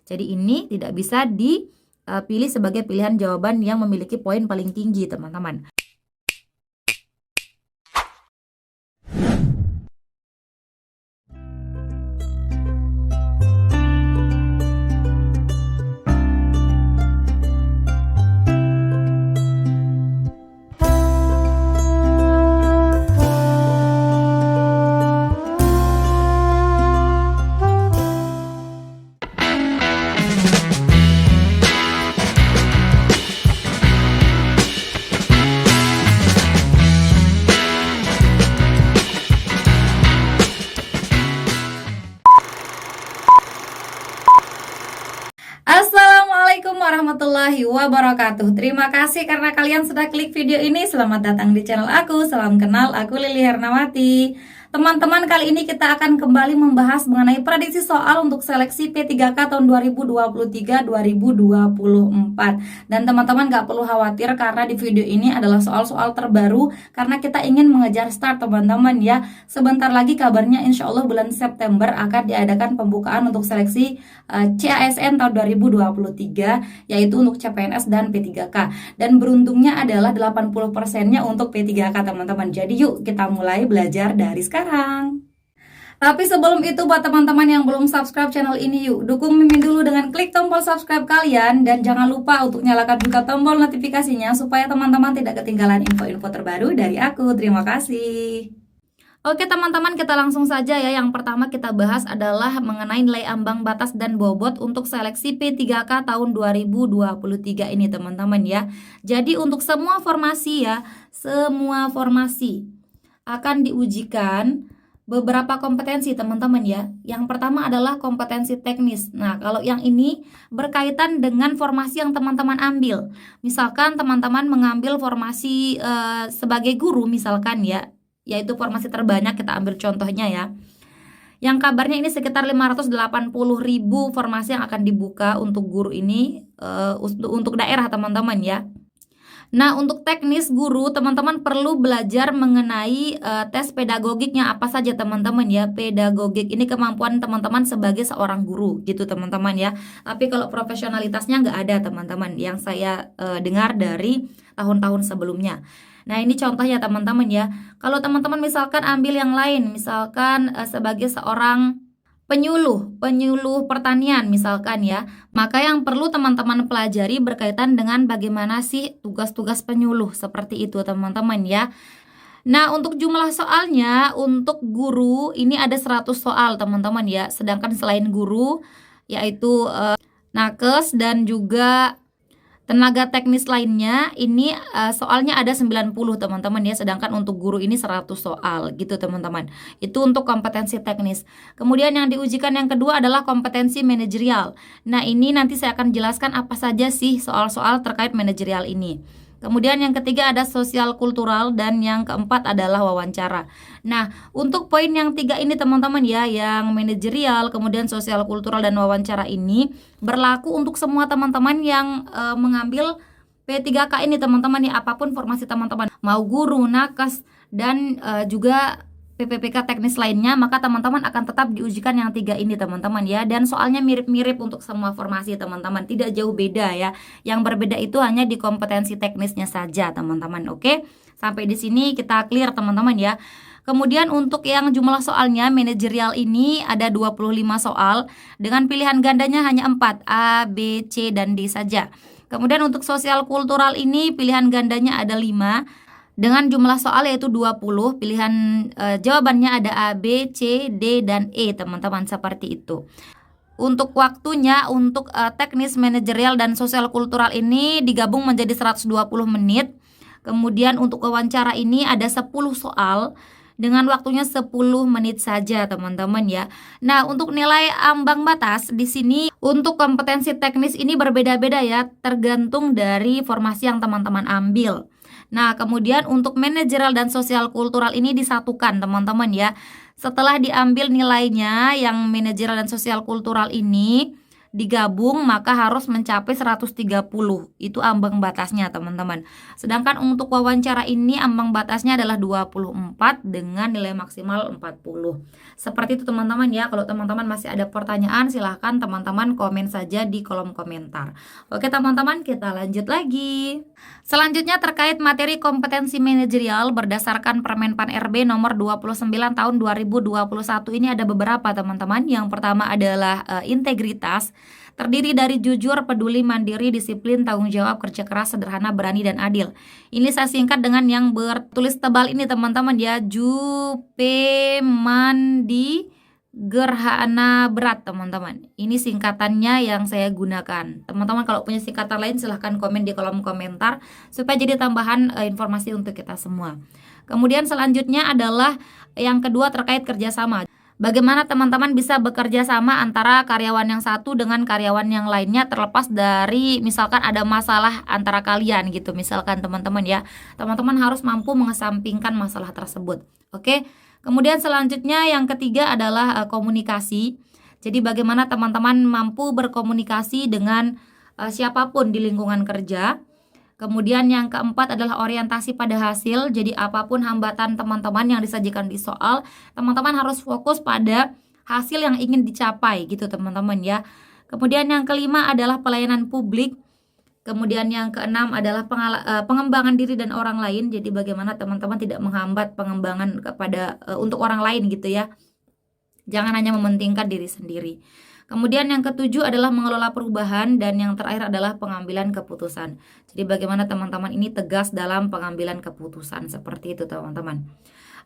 Jadi ini tidak bisa dipilih sebagai pilihan jawaban yang memiliki poin paling tinggi, teman-teman. Assalamualaikum warahmatullahi wabarakatuh. Terima kasih karena kalian sudah klik video ini. Selamat datang di channel aku. Salam kenal, aku Lili Hernawati. Teman-teman, kali ini kita akan kembali membahas mengenai prediksi soal untuk seleksi P3K tahun 2023-2024. Dan teman-teman gak perlu khawatir karena di video ini adalah soal-soal terbaru karena kita ingin mengejar start, teman-teman ya. Sebentar lagi kabarnya insya Allah bulan September akan diadakan pembukaan untuk seleksi CASN tahun 2023, yaitu untuk CPNS dan P3K. Dan beruntungnya adalah 80%-nya untuk P3K, teman-teman. Jadi yuk kita mulai belajar dari sekarang. Tapi sebelum itu, buat teman-teman yang belum subscribe channel ini, yuk dukung Mimin dulu dengan klik tombol subscribe kalian. Dan jangan lupa untuk nyalakan juga tombol notifikasinya supaya teman-teman tidak ketinggalan info-info terbaru dari aku. Terima kasih. Oke teman-teman, kita langsung saja ya. Yang pertama kita bahas adalah mengenai nilai ambang batas dan bobot untuk seleksi P3K tahun 2023 ini, teman-teman ya. Jadi untuk semua formasi ya, semua formasi akan diujikan beberapa kompetensi, teman-teman ya. Yang pertama adalah kompetensi teknis. Nah, kalau yang ini berkaitan dengan formasi yang teman-teman ambil. Misalkan teman-teman mengambil formasi sebagai guru misalkan ya, yaitu formasi terbanyak, kita ambil contohnya ya. Yang kabarnya ini sekitar 580.000 formasi yang akan dibuka untuk guru ini untuk daerah, teman-teman ya. Nah, untuk teknis guru, teman-teman perlu belajar mengenai tes pedagogiknya apa saja, teman-teman ya. Pedagogik ini kemampuan teman-teman sebagai seorang guru gitu, teman-teman ya. Tapi kalau profesionalitasnya nggak ada, teman-teman, yang saya dengar dari tahun-tahun sebelumnya. Nah, ini contohnya, teman-teman ya. Kalau teman-teman misalkan ambil yang lain, misalkan sebagai seorang penyuluh pertanian misalkan ya, maka yang perlu teman-teman pelajari berkaitan dengan bagaimana sih tugas-tugas penyuluh, seperti itu teman-teman ya. Nah, untuk jumlah soalnya untuk guru ini ada 100 soal, teman-teman ya. Sedangkan selain guru yaitu nakes dan juga tenaga teknis lainnya ini soalnya ada 90, teman-teman ya. Sedangkan untuk guru ini 100 soal gitu, teman-teman. Itu untuk kompetensi teknis. Kemudian yang diujikan yang kedua adalah kompetensi manajerial. Nah, ini nanti saya akan jelaskan apa saja sih soal-soal terkait manajerial ini. Kemudian yang ketiga ada sosial kultural dan yang keempat adalah wawancara. Nah, untuk poin yang tiga ini, teman-teman ya, yang manajerial, kemudian sosial kultural dan wawancara ini berlaku untuk semua teman-teman yang mengambil P3K ini, teman-teman ya, apapun formasi teman-teman, mau guru, nakes dan juga PPPK teknis lainnya, maka teman-teman akan tetap diujikan yang tiga ini, teman-teman ya. Dan soalnya mirip-mirip untuk semua formasi, teman-teman, tidak jauh beda ya. Yang berbeda itu hanya di kompetensi teknisnya saja, teman-teman. Oke, sampai di sini kita clear, teman-teman ya. Kemudian untuk yang jumlah soalnya manajerial ini ada 25 soal dengan pilihan gandanya hanya 4, A, B, C, dan D saja. Kemudian untuk sosial kultural ini pilihan gandanya ada 5 dengan jumlah soal yaitu 20. Pilihan jawabannya ada A, B, C, D, dan E, teman-teman, seperti itu. Untuk waktunya untuk teknis manajerial dan sosial kultural ini digabung menjadi 120 menit. Kemudian untuk wawancara ini ada 10 soal dengan waktunya 10 menit saja, teman-teman ya. Nah, untuk nilai ambang batas di sini untuk kompetensi teknis ini berbeda-beda ya, tergantung dari formasi yang teman-teman ambil. Nah, kemudian untuk manajerial dan sosial kultural ini disatukan, teman-teman ya. Setelah diambil nilainya yang manajerial dan sosial kultural ini digabung maka harus mencapai 130. Itu ambang batasnya, teman-teman. Sedangkan untuk wawancara ini ambang batasnya adalah 24 dengan nilai maksimal 40. Seperti itu, teman-teman ya. Kalau teman-teman masih ada pertanyaan, silahkan teman-teman komen saja di kolom komentar. Oke, teman-teman, kita lanjut lagi. Selanjutnya terkait materi kompetensi manajerial berdasarkan Permenpan RB nomor 29 tahun 2021 ini ada beberapa, teman-teman. Yang pertama adalah integritas. Terdiri dari jujur, peduli, mandiri, disiplin, tanggung jawab, kerja keras, sederhana, berani, dan adil. Ini saya singkat dengan yang bertulis tebal ini, teman-teman ya. Jupe mandi gerhana berat, teman-teman. Ini singkatannya yang saya gunakan. Teman-teman kalau punya singkatan lain silahkan komen di kolom komentar supaya jadi tambahan informasi untuk kita semua. Kemudian selanjutnya adalah yang kedua terkait kerjasama. Bagaimana teman-teman bisa bekerja sama antara karyawan yang satu dengan karyawan yang lainnya, terlepas dari misalkan ada masalah antara kalian gitu. Misalkan teman-teman ya, teman-teman harus mampu mengesampingkan masalah tersebut. Oke. Kemudian selanjutnya yang ketiga adalah komunikasi. Jadi bagaimana teman-teman mampu berkomunikasi dengan siapapun di lingkungan kerja. Kemudian yang keempat adalah orientasi pada hasil. Jadi apapun hambatan teman-teman yang disajikan di soal, teman-teman harus fokus pada hasil yang ingin dicapai gitu, teman-teman ya. Kemudian yang kelima adalah pelayanan publik. Kemudian yang keenam adalah pengembangan diri dan orang lain. Jadi bagaimana teman-teman tidak menghambat pengembangan kepada untuk orang lain gitu ya. Jangan hanya mementingkan diri sendiri. Kemudian yang ketujuh adalah mengelola perubahan, dan yang terakhir adalah pengambilan keputusan. Jadi bagaimana teman-teman ini tegas dalam pengambilan keputusan, seperti itu, teman-teman.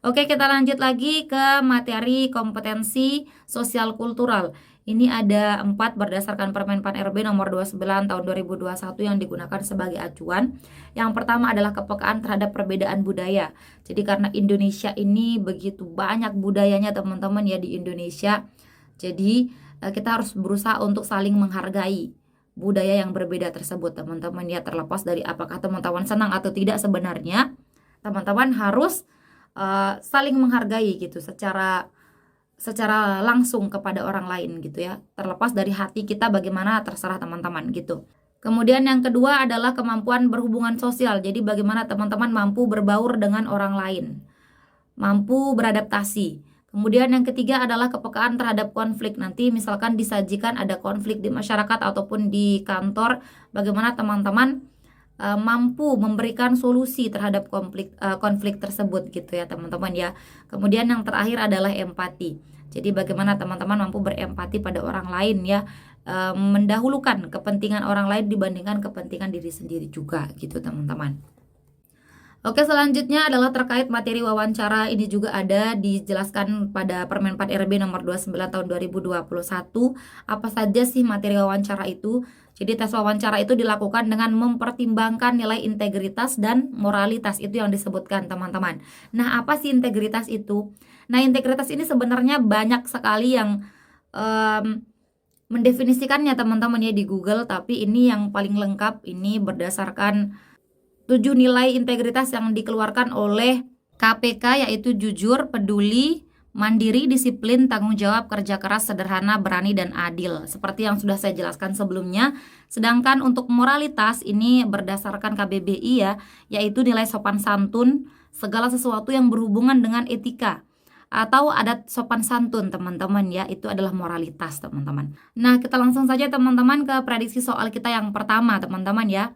Oke, kita lanjut lagi ke materi kompetensi sosial kultural. Ini ada 4 berdasarkan Permenpan RB nomor 29 tahun 2021 yang digunakan sebagai acuan. Yang pertama adalah kepekaan terhadap perbedaan budaya. Jadi karena Indonesia ini begitu banyak budayanya, teman-teman ya, di Indonesia. Jadi kita harus berusaha untuk saling menghargai budaya yang berbeda tersebut, teman-teman ya. Terlepas dari apakah teman-teman senang atau tidak, sebenarnya teman-teman harus saling menghargai gitu secara langsung kepada orang lain gitu ya. Terlepas dari hati kita bagaimana, terserah teman-teman gitu. Kemudian yang kedua adalah kemampuan berhubungan sosial. Jadi bagaimana teman-teman mampu berbaur dengan orang lain, mampu beradaptasi. Kemudian yang ketiga adalah kepekaan terhadap konflik. Nanti misalkan disajikan ada konflik di masyarakat ataupun di kantor, bagaimana teman-teman mampu memberikan solusi terhadap konflik tersebut gitu ya, teman-teman ya. Kemudian yang terakhir adalah empati. Jadi bagaimana teman-teman mampu berempati pada orang lain ya, mendahulukan kepentingan orang lain dibandingkan kepentingan diri sendiri juga gitu, teman-teman. Oke, selanjutnya adalah terkait materi wawancara. Ini juga ada dijelaskan pada Permenpan RB nomor 29 tahun 2021. Apa saja sih materi wawancara itu? Jadi tes wawancara itu dilakukan dengan mempertimbangkan nilai integritas dan moralitas. Itu yang disebutkan, teman-teman. Nah, apa sih integritas itu? Nah, integritas ini sebenarnya banyak sekali yang mendefinisikannya, teman-teman ya, di Google. Tapi ini yang paling lengkap, ini berdasarkan 7 nilai integritas yang dikeluarkan oleh KPK, yaitu jujur, peduli, mandiri, disiplin, tanggung jawab, kerja keras, sederhana, berani, dan adil. Seperti yang sudah saya jelaskan sebelumnya. Sedangkan untuk moralitas ini berdasarkan KBBI ya, yaitu nilai sopan santun, segala sesuatu yang berhubungan dengan etika atau adat sopan santun, teman-teman ya. Itu adalah moralitas, teman-teman. Nah, kita langsung saja teman-teman ke prediksi soal kita yang pertama, teman-teman ya.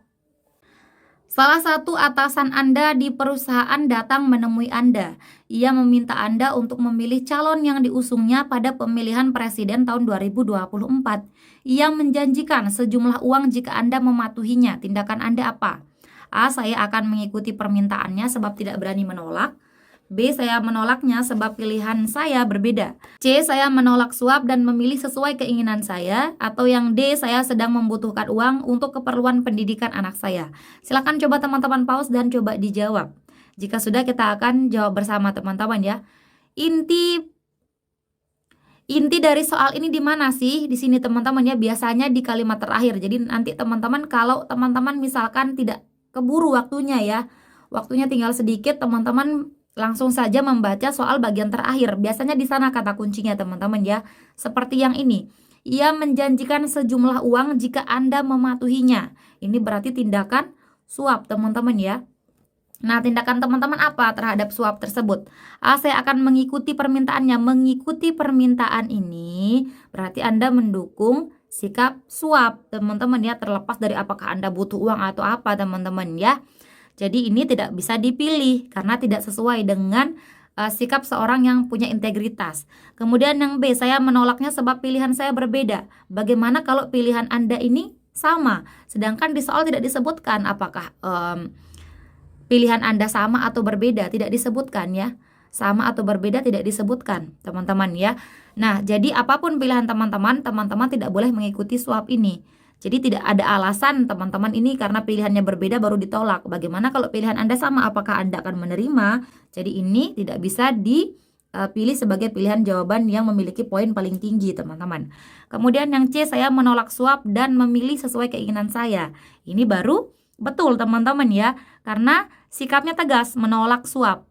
Salah satu atasan Anda di perusahaan datang menemui Anda. Ia meminta Anda untuk memilih calon yang diusungnya pada pemilihan presiden tahun 2024. Ia menjanjikan sejumlah uang jika Anda mematuhinya. Tindakan Anda apa? A. Saya akan mengikuti permintaannya sebab tidak berani menolak. B. Saya menolaknya sebab pilihan saya berbeda. C. Saya menolak suap dan memilih sesuai keinginan saya. Atau yang D. Saya sedang membutuhkan uang untuk keperluan pendidikan anak saya. Silakan coba teman-teman pause dan coba dijawab. Jika sudah, kita akan jawab bersama, teman-teman ya. Inti dari soal ini di mana sih? Di sini, teman-teman ya, biasanya di kalimat terakhir. Jadi nanti teman-teman, kalau teman-teman misalkan tidak keburu waktunya ya, waktunya tinggal sedikit, teman-teman langsung saja membaca soal bagian terakhir. Biasanya di sana kata kuncinya, teman-teman ya. Seperti yang ini. Ia menjanjikan sejumlah uang jika Anda mematuhinya. Ini berarti tindakan suap, teman-teman ya. Nah, tindakan teman-teman apa terhadap suap tersebut? Saya akan mengikuti permintaannya. Mengikuti permintaan ini berarti Anda mendukung sikap suap, teman-teman ya, terlepas dari apakah Anda butuh uang atau apa, teman-teman ya. Jadi ini tidak bisa dipilih karena tidak sesuai dengan sikap seorang yang punya integritas. Kemudian yang B, saya menolaknya sebab pilihan saya berbeda. Bagaimana kalau pilihan Anda ini sama? Sedangkan di soal tidak disebutkan apakah pilihan Anda sama atau berbeda, tidak disebutkan ya. Sama atau berbeda tidak disebutkan, teman-teman ya. Nah, jadi apapun pilihan teman-teman, teman-teman tidak boleh mengikuti suap ini. Jadi tidak ada alasan teman-teman ini karena pilihannya berbeda baru ditolak. Bagaimana kalau pilihan Anda sama, apakah Anda akan menerima? Jadi ini tidak bisa dipilih sebagai pilihan jawaban yang memiliki poin paling tinggi, teman-teman. Kemudian yang C, saya menolak suap dan memilih sesuai keinginan saya. Ini baru betul, teman-teman ya. Karena sikapnya tegas, menolak suap.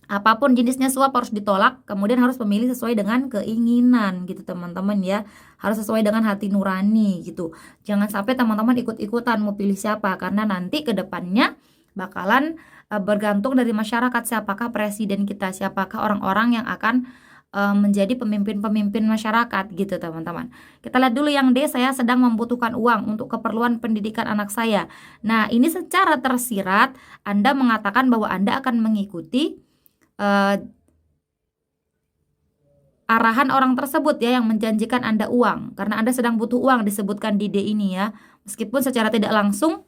Apapun jenisnya suap harus ditolak, kemudian harus memilih sesuai dengan keinginan gitu, teman-teman ya. Harus sesuai dengan hati nurani gitu. Jangan sampai teman-teman ikut-ikutan mau pilih siapa, karena nanti ke depannya bakalan bergantung dari masyarakat, siapakah presiden kita, siapakah orang-orang yang akan menjadi pemimpin-pemimpin masyarakat gitu, teman-teman. Kita lihat dulu yang D, saya sedang membutuhkan uang untuk keperluan pendidikan anak saya. Nah, ini secara tersirat Anda mengatakan bahwa Anda akan mengikuti arahan orang tersebut ya, yang menjanjikan Anda uang. Karena Anda sedang butuh uang, disebutkan di D ini ya. Meskipun secara tidak langsung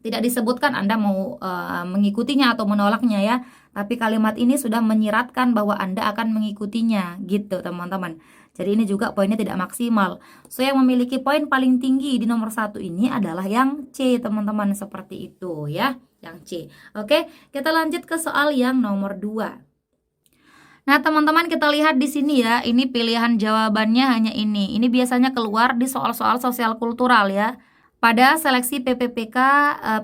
tidak disebutkan Anda mau mengikutinya atau menolaknya ya. Tapi kalimat ini sudah menyiratkan bahwa Anda akan mengikutinya gitu, teman-teman. Jadi ini juga poinnya tidak maksimal. So yang memiliki poin paling tinggi di nomor 1 ini adalah yang C, teman-teman, seperti itu ya, yang C. Oke, kita lanjut ke soal yang nomor 2. Nah, teman-teman, kita lihat di sini ya, ini pilihan jawabannya hanya ini. Ini biasanya keluar di soal-soal sosial kultural ya. Pada seleksi PPPK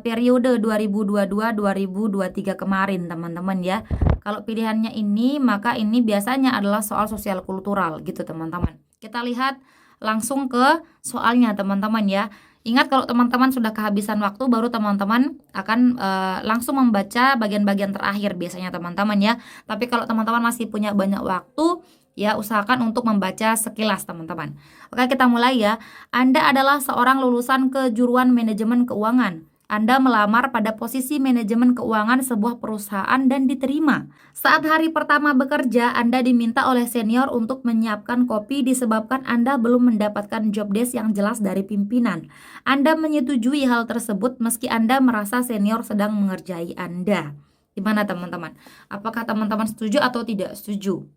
periode 2022-2023 kemarin, teman-teman ya. Kalau pilihannya ini, maka ini biasanya adalah soal sosial kultural gitu, teman-teman. Kita lihat langsung ke soalnya, teman-teman ya. Ingat, kalau teman-teman sudah kehabisan waktu, baru teman-teman akan langsung membaca bagian-bagian terakhir biasanya, teman-teman ya. Tapi kalau teman-teman masih punya banyak waktu, ya usahakan untuk membaca sekilas, teman-teman. Oke, kita mulai ya. Anda adalah seorang lulusan kejuruan manajemen keuangan. Anda melamar pada posisi manajemen keuangan sebuah perusahaan dan diterima. Saat hari pertama bekerja, Anda diminta oleh senior untuk menyiapkan kopi disebabkan Anda belum mendapatkan job desk yang jelas dari pimpinan. Anda menyetujui hal tersebut meski Anda merasa senior sedang mengerjai Anda. Gimana, teman-teman? Apakah teman-teman setuju atau tidak setuju?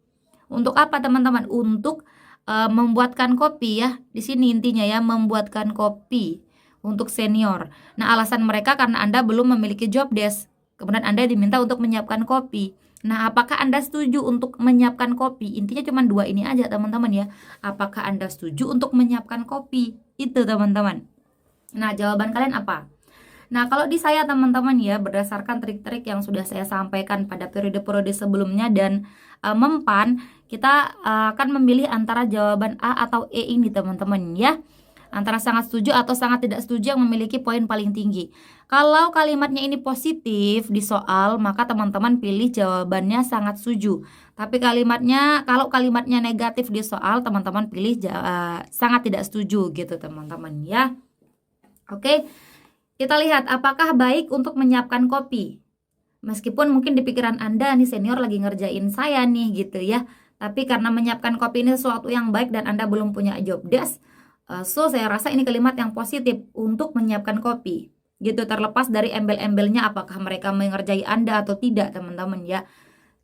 Untuk apa, teman-teman? Untuk membuatkan kopi ya. Di sini intinya ya, membuatkan kopi untuk senior. Nah, alasan mereka karena Anda belum memiliki job desk. Kemudian Anda diminta untuk menyiapkan kopi. Nah, apakah Anda setuju untuk menyiapkan kopi? Intinya cuma 2 ini aja, teman-teman ya. Apakah Anda setuju untuk menyiapkan kopi? Itu, teman-teman. Nah, jawaban kalian apa? Nah, kalau di saya, teman-teman ya, berdasarkan trik-trik yang sudah saya sampaikan pada periode-periode sebelumnya dan mempan, kita akan memilih antara jawaban A atau E ini, teman-teman ya. Antara sangat setuju atau sangat tidak setuju yang memiliki poin paling tinggi. Kalau kalimatnya ini positif di soal, maka teman-teman pilih jawabannya sangat setuju. Tapi kalau kalimatnya negatif di soal, teman-teman pilih sangat tidak setuju gitu, teman-teman ya. Oke. Kita lihat apakah baik untuk menyiapkan kopi. Meskipun mungkin di pikiran Anda nih, senior lagi ngerjain saya nih gitu ya. Tapi karena menyiapkan kopi ini sesuatu yang baik dan Anda belum punya job desk, so saya rasa ini kalimat yang positif untuk menyiapkan kopi. Gitu, terlepas dari embel-embelnya apakah mereka mengerjai Anda atau tidak, teman-teman ya.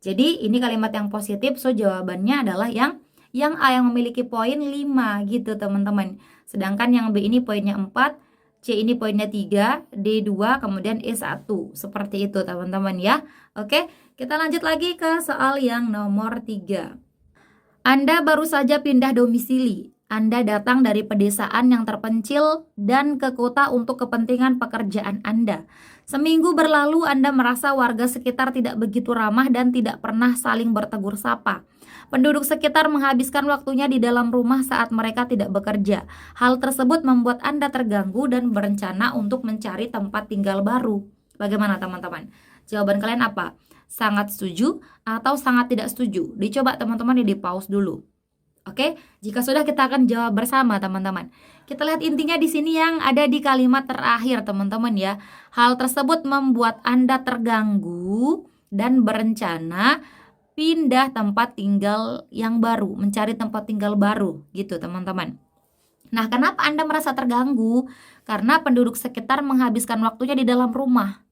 Jadi ini kalimat yang positif, so jawabannya adalah yang A yang memiliki poin 5 gitu, teman-teman. Sedangkan yang B ini poinnya 4, C ini poinnya 3, D 2, kemudian E 1. Seperti itu, teman-teman ya. Oke, kita lanjut lagi ke soal yang nomor 3. Anda baru saja pindah domisili. Anda datang dari pedesaan yang terpencil dan ke kota untuk kepentingan pekerjaan Anda. Seminggu berlalu Anda merasa warga sekitar tidak begitu ramah dan tidak pernah saling bertegur sapa. Penduduk sekitar menghabiskan waktunya di dalam rumah saat mereka tidak bekerja. Hal tersebut membuat Anda terganggu dan berencana untuk mencari tempat tinggal baru. Bagaimana teman-teman? Jawaban kalian apa? Sangat setuju atau sangat tidak setuju? Dicoba teman-teman di pause dulu. Oke, jika sudah kita akan jawab bersama teman-teman. Kita lihat intinya di sini yang ada di kalimat terakhir teman-teman ya. Hal tersebut membuat Anda terganggu dan berencana pindah tempat tinggal yang baru, mencari tempat tinggal baru gitu teman-teman. Nah, kenapa Anda merasa terganggu? Karena penduduk sekitar menghabiskan waktunya di dalam rumah.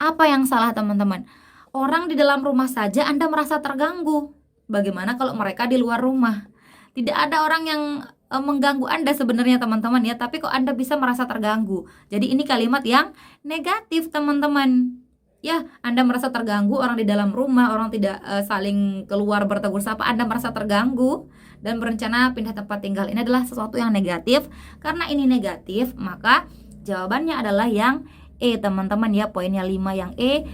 Apa yang salah teman-teman? Orang di dalam rumah saja Anda merasa terganggu. Bagaimana kalau mereka di luar rumah? Tidak ada orang yang mengganggu Anda sebenarnya teman-teman ya, tapi kok Anda bisa merasa terganggu. Jadi ini kalimat yang negatif teman-teman. Ya, Anda merasa terganggu, orang di dalam rumah, orang tidak saling keluar bertegur sapa, Anda merasa terganggu dan berencana pindah tempat tinggal. Ini adalah sesuatu yang negatif. Karena ini negatif, maka jawabannya adalah yang E teman-teman ya, poinnya 5 yang E.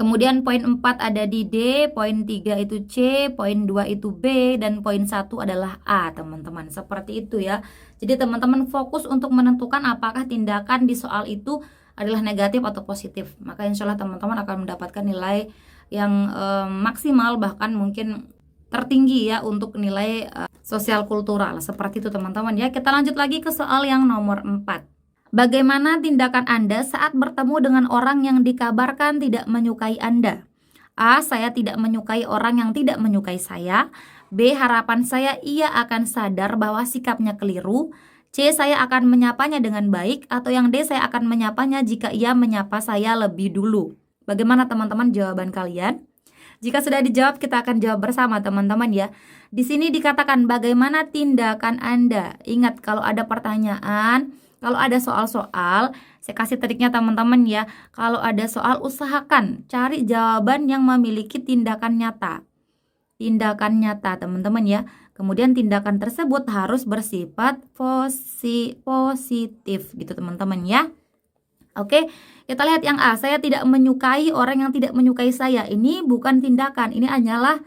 Kemudian poin 4 ada di D, poin 3 itu C, poin 2 itu B, dan poin 1 adalah A teman-teman. Seperti itu ya. Jadi teman-teman fokus untuk menentukan apakah tindakan di soal itu adalah negatif atau positif. Maka insya Allah teman-teman akan mendapatkan nilai yang maksimal, bahkan mungkin tertinggi ya untuk nilai sosial kultural. Seperti itu teman-teman ya. Kita lanjut lagi ke soal yang nomor 4. Bagaimana tindakan Anda saat bertemu dengan orang yang dikabarkan tidak menyukai Anda? A. Saya tidak menyukai orang yang tidak menyukai saya. B. Harapan saya ia akan sadar bahwa sikapnya keliru. C. Saya akan menyapanya dengan baik. Atau yang D. Saya akan menyapanya jika ia menyapa saya lebih dulu. Bagaimana teman-teman jawaban kalian? Jika sudah dijawab, kita akan jawab bersama teman-teman ya. Di sini dikatakan bagaimana tindakan Anda. Ingat kalau ada pertanyaan, kalau ada soal-soal, saya kasih triknya teman-teman ya. Kalau ada soal, usahakan cari jawaban yang memiliki tindakan nyata. Tindakan nyata teman-teman ya. Kemudian tindakan tersebut harus bersifat positif gitu teman-teman ya. Oke, kita lihat yang A. Saya tidak menyukai orang yang tidak menyukai saya. Ini bukan tindakan, ini hanyalah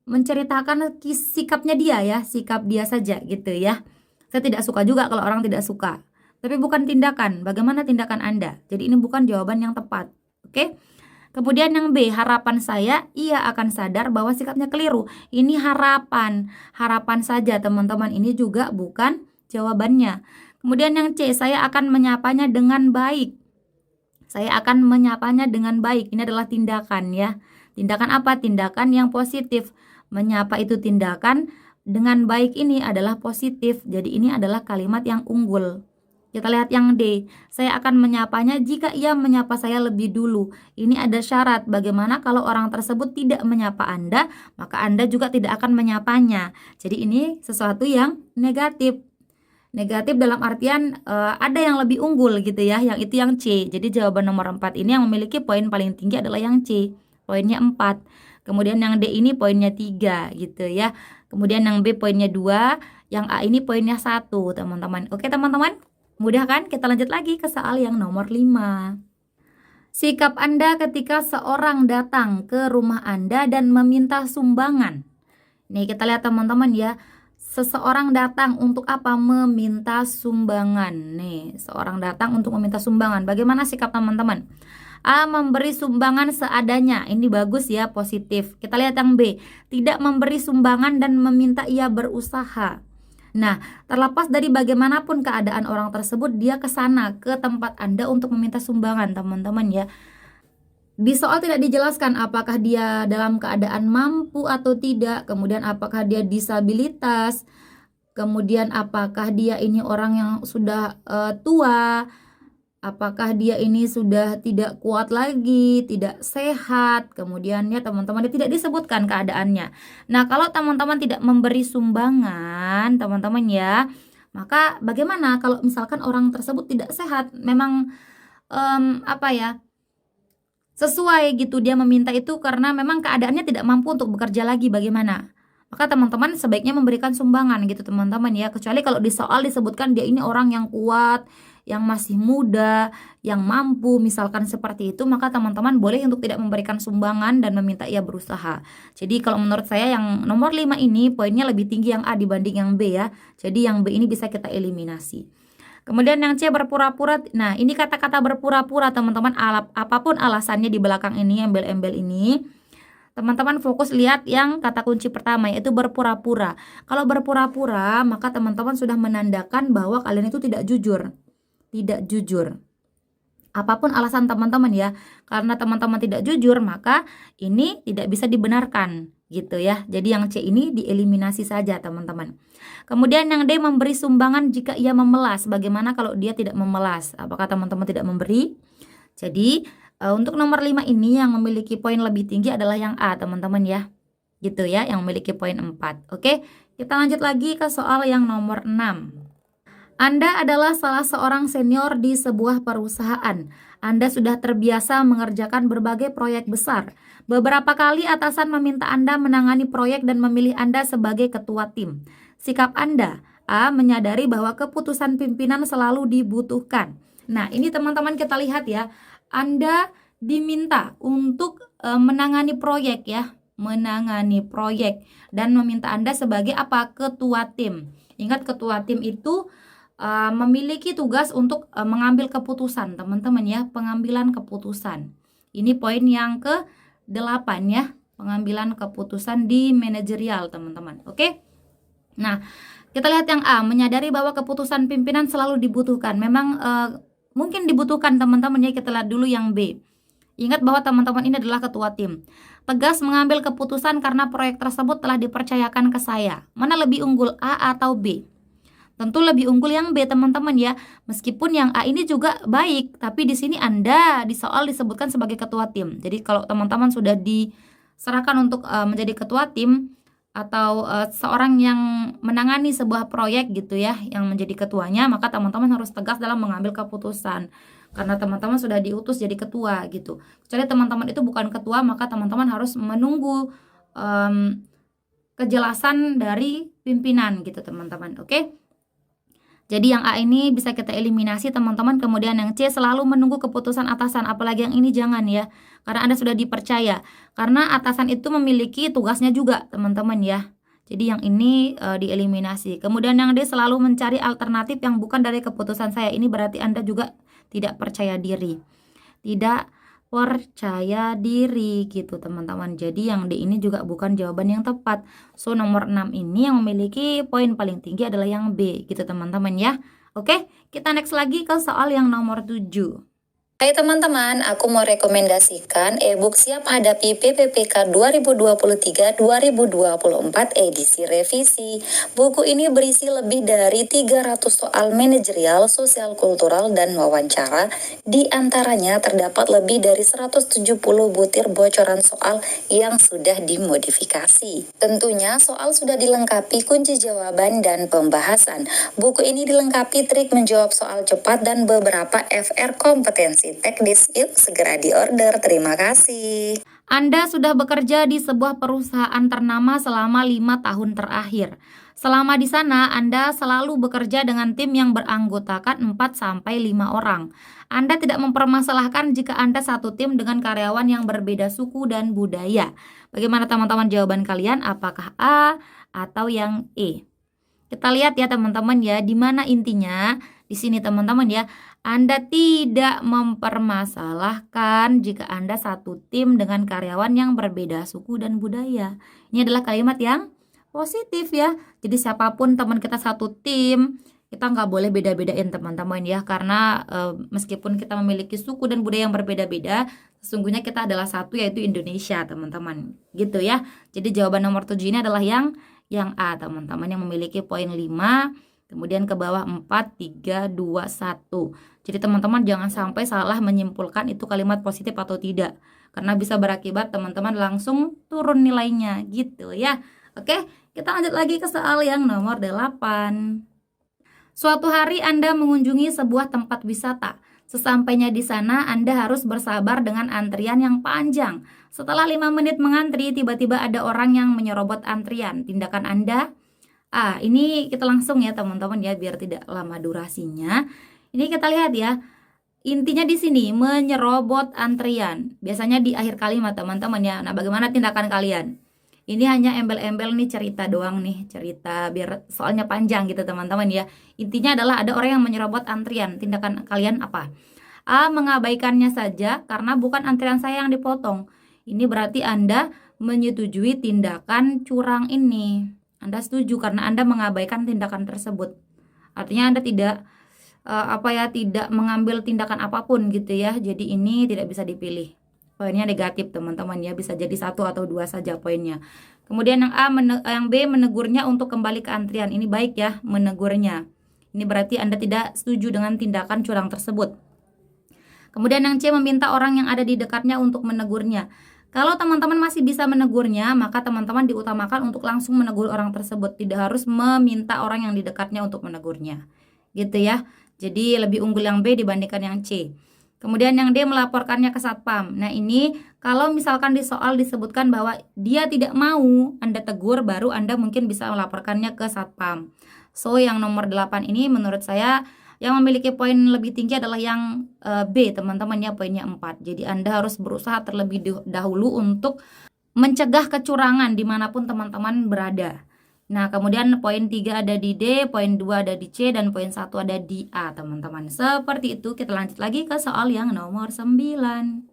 menceritakan sikapnya dia ya. Sikap dia saja gitu ya. Saya tidak suka juga kalau orang tidak suka. Tapi bukan tindakan. Bagaimana tindakan Anda? Jadi ini bukan jawaban yang tepat. Oke? Kemudian yang B, harapan saya ia akan sadar bahwa sikapnya keliru. Ini harapan. Harapan saja teman-teman. Ini juga bukan jawabannya. Kemudian yang C, saya akan menyapanya dengan baik. Saya akan menyapanya dengan baik. Ini adalah tindakan ya. Tindakan apa? Tindakan yang positif. Menyapa itu tindakan. Dengan baik ini adalah positif. Jadi ini adalah kalimat yang unggul. Kita lihat yang D. Saya akan menyapanya jika ia menyapa saya lebih dulu. Ini ada syarat. Bagaimana kalau orang tersebut tidak menyapa Anda, maka Anda juga tidak akan menyapanya. Jadi ini sesuatu yang negatif. Negatif dalam artian ada yang lebih unggul gitu ya. Yang itu yang C. Jadi jawaban nomor 4 ini yang memiliki poin paling tinggi adalah yang C. Poinnya 4. Kemudian yang D ini poinnya 3 gitu ya. Kemudian yang B poinnya 2, yang A ini poinnya 1 teman-teman. Oke teman-teman, mudah kan? Kita lanjut lagi ke soal yang nomor 5. Sikap Anda ketika seorang datang ke rumah Anda dan meminta sumbangan. Nih kita lihat teman-teman ya. Seseorang datang untuk apa? Meminta sumbangan. Nih, seorang datang untuk meminta sumbangan. Bagaimana sikap teman-teman? A. Memberi sumbangan seadanya. Ini bagus ya, positif. Kita lihat yang B. Tidak memberi sumbangan dan meminta ia berusaha. Nah, terlepas dari bagaimanapun keadaan orang tersebut, dia ke sana, ke tempat Anda untuk meminta sumbangan, teman-teman ya. Di soal tidak dijelaskan apakah dia dalam keadaan mampu atau tidak, kemudian apakah dia disabilitas, kemudian apakah dia ini orang yang sudah tua, apakah dia ini sudah tidak kuat lagi, tidak sehat, kemudian ya teman-teman dia tidak disebutkan keadaannya. Nah, kalau teman-teman tidak memberi sumbangan, teman-teman ya, maka bagaimana kalau misalkan orang tersebut tidak sehat, memang sesuai gitu dia meminta itu karena memang keadaannya tidak mampu untuk bekerja lagi, bagaimana? Maka teman-teman sebaiknya memberikan sumbangan gitu teman-teman ya. Kecuali kalau di soal disebutkan dia ini orang yang kuat, yang masih muda, yang mampu, misalkan seperti itu, maka teman-teman boleh untuk tidak memberikan sumbangan dan meminta ia berusaha. Jadi kalau menurut saya yang nomor 5 ini poinnya lebih tinggi yang A dibanding yang B ya. Jadi yang B ini bisa kita eliminasi. Kemudian yang C berpura-pura. Nah, ini kata-kata berpura-pura teman-teman, apapun alasannya di belakang ini, embel-embel ini, teman-teman fokus lihat yang kata kunci pertama yaitu berpura-pura. Kalau berpura-pura, maka teman-teman sudah menandakan bahwa kalian itu tidak jujur. Tidak jujur. Apapun alasan teman-teman ya, karena teman-teman tidak jujur, maka ini tidak bisa dibenarkan gitu ya. Jadi yang C ini dieliminasi saja teman-teman. Kemudian yang D memberi sumbangan jika ia memelas. Bagaimana kalau dia tidak memelas? Apakah teman-teman tidak memberi? Jadi untuk nomor 5 ini yang memiliki poin lebih tinggi adalah yang A teman-teman ya. Gitu ya, yang memiliki poin 4. Oke, kita lanjut lagi ke soal yang nomor 6. Anda adalah salah seorang senior di sebuah perusahaan. Anda sudah terbiasa mengerjakan berbagai proyek besar. Beberapa kali atasan meminta Anda menangani proyek dan memilih Anda sebagai ketua tim. Sikap Anda, A. Menyadari bahwa keputusan pimpinan selalu dibutuhkan. Nah, ini teman-teman kita lihat ya. Anda diminta untuk menangani proyek ya. Menangani proyek dan meminta Anda sebagai apa? Ketua tim. Ingat ketua tim itu memiliki tugas untuk mengambil keputusan teman-teman ya, pengambilan keputusan. Ini poin yang ke-8 ya, pengambilan keputusan di manajerial teman-teman. Oke. Nah, kita lihat yang A, menyadari bahwa keputusan pimpinan selalu dibutuhkan. Memang mungkin dibutuhkan teman-teman ya. Kita lihat dulu yang B. Ingat bahwa teman-teman ini adalah ketua tim. Tegas mengambil keputusan karena proyek tersebut telah dipercayakan ke saya. Mana lebih unggul, A atau B? Tentu lebih unggul yang B teman-teman ya. Meskipun yang A ini juga baik, tapi di sini Anda di soal disebutkan sebagai ketua tim. Jadi kalau teman-teman sudah diserahkan untuk menjadi ketua tim atau seorang yang menangani sebuah proyek gitu ya, yang menjadi ketuanya, maka teman-teman harus tegas dalam mengambil keputusan. Karena teman-teman sudah diutus jadi ketua gitu. Kecuali teman-teman itu bukan ketua, maka teman-teman harus menunggu kejelasan dari pimpinan gitu teman-teman. Oke? Jadi yang A ini bisa kita eliminasi teman-teman. Kemudian yang C selalu menunggu keputusan atasan. Apalagi yang ini jangan ya. Karena Anda sudah dipercaya. Karena atasan itu memiliki tugasnya juga teman-teman ya. Jadi yang ini dieliminasi. Kemudian yang D selalu mencari alternatif yang bukan dari keputusan saya. Ini berarti Anda juga tidak percaya diri. Tidak percaya diri gitu teman-teman. Jadi yang D ini juga bukan jawaban yang tepat. So nomor 6 ini yang memiliki poin paling tinggi adalah yang B gitu teman-teman ya. Oke, kita next lagi ke soal yang nomor 7. Hai teman-teman, aku mau rekomendasikan e-book Siap Hadapi PPPK 2023-2024 edisi revisi. Buku ini berisi lebih dari 300 soal manajerial, sosial kultural, dan wawancara. Di antaranya terdapat lebih dari 170 butir bocoran soal yang sudah dimodifikasi. Tentunya soal sudah dilengkapi kunci jawaban dan pembahasan. Buku ini dilengkapi trik menjawab soal cepat dan beberapa FR kompetensi teknis. Yuk segera diorder. Terima kasih. Anda sudah bekerja di sebuah perusahaan ternama selama 5 tahun terakhir. Selama di sana, Anda selalu bekerja dengan tim yang beranggotakan 4-5 orang. Anda tidak mempermasalahkan jika Anda satu tim dengan karyawan yang berbeda suku dan budaya. Bagaimana teman-teman jawaban kalian? Apakah A atau yang E? Kita lihat ya teman-teman ya, di mana intinya di sini teman-teman ya, Anda tidak mempermasalahkan jika Anda satu tim dengan karyawan yang berbeda suku dan budaya. Ini adalah kalimat yang positif ya. Jadi siapapun teman kita satu tim, kita nggak boleh beda-bedain teman-teman ya, karena meskipun kita memiliki suku dan budaya yang berbeda-beda, sesungguhnya kita adalah satu, yaitu Indonesia teman-teman gitu ya. Jadi jawaban nomor 7 ini adalah yang A teman-teman, yang memiliki poin 5, kemudian ke bawah 4, 3, 2, 1. Jadi teman-teman jangan sampai salah menyimpulkan itu kalimat positif atau tidak, karena bisa berakibat teman-teman langsung turun nilainya gitu ya. Oke, kita lanjut lagi ke soal yang nomor 8. Suatu hari Anda mengunjungi sebuah tempat wisata. Sesampainya di sana, Anda harus bersabar dengan antrian yang panjang. Setelah 5 menit mengantri, tiba-tiba ada orang yang menyerobot antrian. Tindakan Anda? Ini kita langsung ya teman-teman ya, biar tidak lama durasinya. Ini kita lihat ya. Intinya di sini menyerobot antrian. Biasanya di akhir kalimat teman-teman ya. Nah, bagaimana tindakan kalian? Ini hanya embel-embel nih, cerita doang nih, cerita biar soalnya panjang gitu teman-teman ya. Intinya adalah ada orang yang menyerobot antrian. Tindakan kalian apa? A. Mengabaikannya saja karena bukan antrian saya yang dipotong. Ini berarti Anda menyetujui tindakan curang ini. Anda setuju karena Anda mengabaikan tindakan tersebut. Artinya Anda tidak tidak mengambil tindakan apapun gitu ya. Jadi ini tidak bisa dipilih. Poinnya negatif teman-teman ya, bisa jadi 1 atau 2 saja poinnya. Kemudian yang B menegurnya untuk kembali ke antrian. Ini baik ya, menegurnya. Ini berarti Anda tidak setuju dengan tindakan curang tersebut. Kemudian yang C meminta orang yang ada di dekatnya untuk menegurnya. Kalau teman-teman masih bisa menegurnya, maka teman-teman diutamakan untuk langsung menegur orang tersebut, tidak harus meminta orang yang di dekatnya untuk menegurnya. Gitu ya. Jadi lebih unggul yang B dibandingkan yang C. Kemudian yang D melaporkannya ke Satpam. Nah, ini kalau misalkan di soal disebutkan bahwa dia tidak mau Anda tegur, baru Anda mungkin bisa melaporkannya ke Satpam. So, yang nomor 8 ini menurut saya yang memiliki poin lebih tinggi adalah yang B, teman-teman ya, poinnya 4. Jadi Anda harus berusaha terlebih dahulu untuk mencegah kecurangan dimanapun teman-teman berada. Nah, kemudian poin 3 ada di D, poin 2 ada di C, dan poin 1 ada di A, teman-teman. Seperti itu, kita lanjut lagi ke soal yang nomor 9.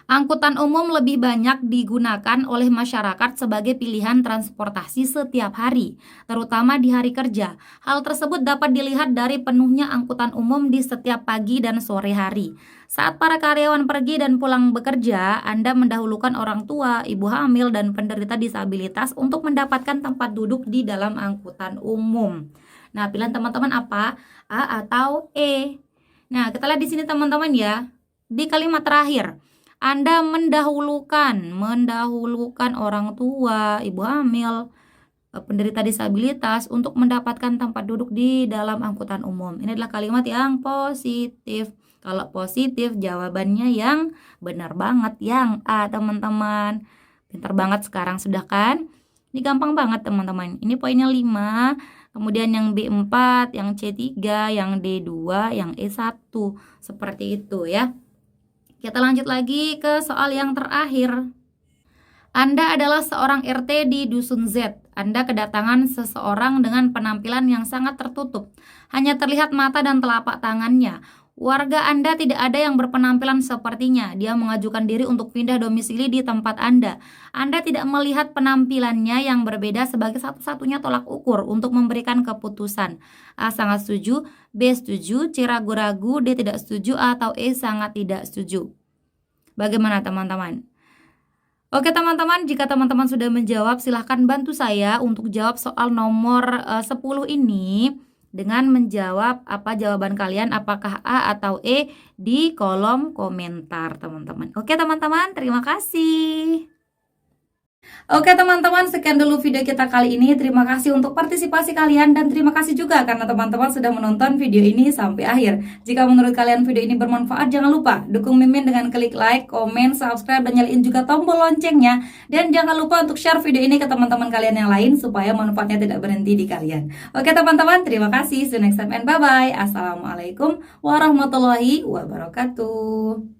Angkutan umum lebih banyak digunakan oleh masyarakat sebagai pilihan transportasi setiap hari, terutama di hari kerja. Hal tersebut dapat dilihat dari penuhnya angkutan umum di setiap pagi dan sore hari. Saat para karyawan pergi dan pulang bekerja, Anda mendahulukan orang tua, ibu hamil, dan penderita disabilitas untuk mendapatkan tempat duduk di dalam angkutan umum. Nah, pilihan teman-teman apa? A atau E? Nah, kita lihat di sini teman-teman ya. Di kalimat terakhir, Anda mendahulukan orang tua, ibu hamil, penderita disabilitas untuk mendapatkan tempat duduk di dalam angkutan umum. Ini adalah kalimat yang positif. Kalau positif, jawabannya yang benar banget, yang A, teman-teman. Pintar banget sekarang sudah kan? Ini gampang banget, teman-teman. Ini poinnya 5, kemudian yang B4, yang C3, yang D2, yang E1. Seperti itu ya. Kita lanjut lagi ke soal yang terakhir. Anda adalah seorang RT di Dusun Z. Anda kedatangan seseorang dengan penampilan yang sangat tertutup. Hanya terlihat mata dan telapak tangannya. Warga Anda tidak ada yang berpenampilan sepertinya. Dia mengajukan diri untuk pindah domisili di tempat Anda. Anda tidak melihat penampilannya yang berbeda sebagai satu-satunya tolak ukur untuk memberikan keputusan. A sangat setuju, B setuju, C ragu-ragu, D tidak setuju, atau E sangat tidak setuju. Bagaimana teman-teman? Oke teman-teman, jika teman-teman sudah menjawab, silahkan bantu saya untuk jawab soal nomor 10 ini dengan menjawab apa jawaban kalian, apakah A atau E, di kolom komentar teman-teman. Oke teman-teman, terima kasih. Oke teman-teman, sekian dulu video kita kali ini. Terima kasih untuk partisipasi kalian dan terima kasih juga karena teman-teman sudah menonton video ini sampai akhir. Jika menurut kalian video ini bermanfaat, jangan lupa dukung Mimin dengan klik like, komen, subscribe, dan nyalain juga tombol loncengnya. Dan jangan lupa untuk share video ini ke teman-teman kalian yang lain supaya manfaatnya tidak berhenti di kalian. Oke teman-teman, terima kasih. See you next time and bye-bye. Assalamualaikum warahmatullahi wabarakatuh.